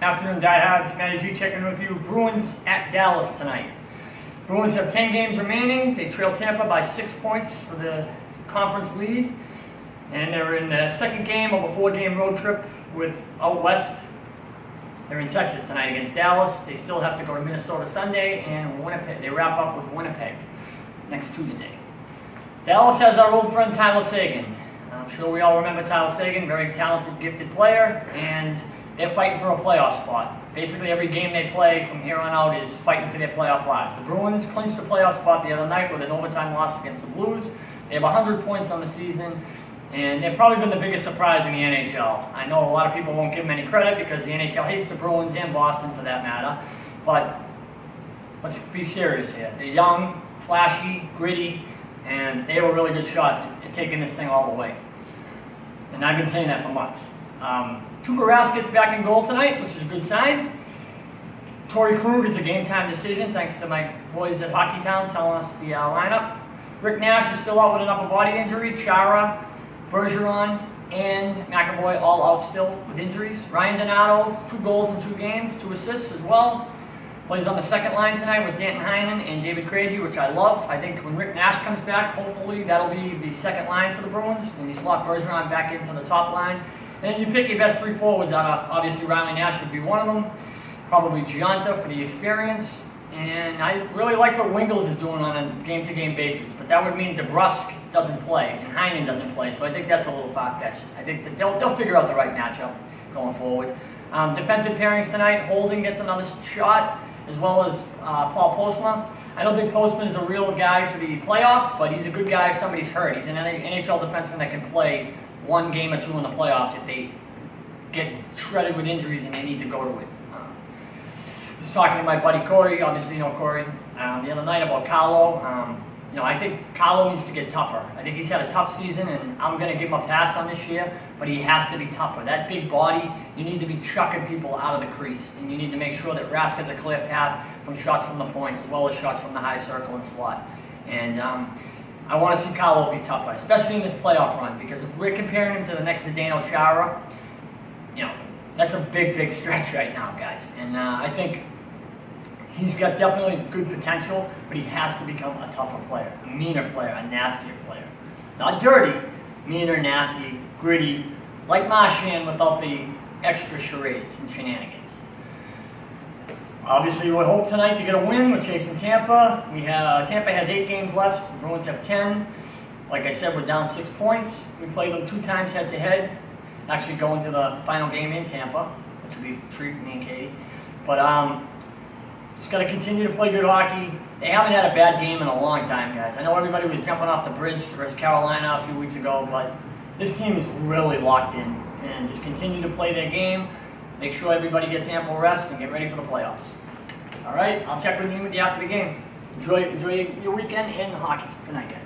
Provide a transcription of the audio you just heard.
Afternoon, diehards. Matty G checking with you. Bruins at Dallas tonight. Bruins have 10 games remaining. They trail Tampa by 6 points for the conference lead. And they're in the second game of a 4-game road trip out west. They're in Texas tonight against Dallas. They still have to go to Minnesota Sunday, and Winnipeg. They wrap up with Winnipeg next Tuesday. Dallas has our old friend Tyler Seguin. I'm sure we all remember Tyler Seguin, very talented, gifted player, and they're fighting for a playoff spot. Basically, every game they play from here on out is fighting for their playoff lives. The Bruins clinched a playoff spot the other night with an overtime loss against the Blues. They have 100 points on the season, and they've probably been the biggest surprise in the NHL. I know a lot of people won't give them any credit because the NHL hates the Bruins and Boston for that matter, but let's be serious here. They're young, flashy, gritty, and they have a really good shot at taking this thing all the way. And I've been saying that for months. Rask gets back in goal tonight, which is a good sign. Torrey Krug is a game-time decision, thanks to my boys at Hockey Town telling us the lineup. Rick Nash is still out with an upper body injury. Chara, Bergeron, and McAvoy all out still with injuries. Ryan Donato, 2 goals in 2 games, 2 assists as well. Plays on the second line tonight with Danton Heinen and David Krejci, which I love. I think when Rick Nash comes back, hopefully that'll be the second line for the Bruins, and you slot Bergeron back into the top line. And you pick your best 3 forwards out of, obviously Riley Nash would be one of them, probably Gianta for the experience. And I really like what Wingles is doing on a game-to-game basis, but that would mean DeBrusk doesn't play and Heinen doesn't play, so I think that's a little far-fetched. I think that they'll figure out the right matchup going forward. Defensive pairings tonight, Holden gets another shot, as well as Paul Postma. I don't think Postma is a real guy for the playoffs, but he's a good guy if somebody's hurt. He's an NHL defenseman that can play 1 game or 2 in the playoffs if they get shredded with injuries and they need to go to it. I was talking to my buddy Corey, obviously you know Corey, the other night about Carlo. I think Carlo needs to get tougher. I think he's had a tough season, and I'm going to give him a pass on this year, but he has to be tougher. That big body, you need to be chucking people out of the crease, and you need to make sure that Rask has a clear path from shots from the point as well as shots from the high circle and slot. And I want to see Carlo be tougher, especially in this playoff run, because if we're comparing him to the next Zdeno Chara, that's a big, big stretch right now, guys. And I think he's got definitely good potential, but he has to become a tougher player, a meaner player, a nastier player. Not dirty, meaner, nasty, gritty, like Marchand without the extra charades and shenanigans. Obviously, we hope tonight to get a win. We're chasing Tampa. Tampa has 8 games left. The Bruins have 10. Like I said, we're down 6 points. We played them 2 times head-to-head. Actually going to the final game in Tampa, which will be a treat for me and Katie. But just got to continue to play good hockey. They haven't had a bad game in a long time, guys. I know everybody was jumping off the bridge versus Carolina a few weeks ago, but this team is really locked in. And just continue to play their game. Make sure everybody gets ample rest and get ready for the playoffs. All right, I'll check with you after the game. Enjoy your weekend in hockey. Good night, guys.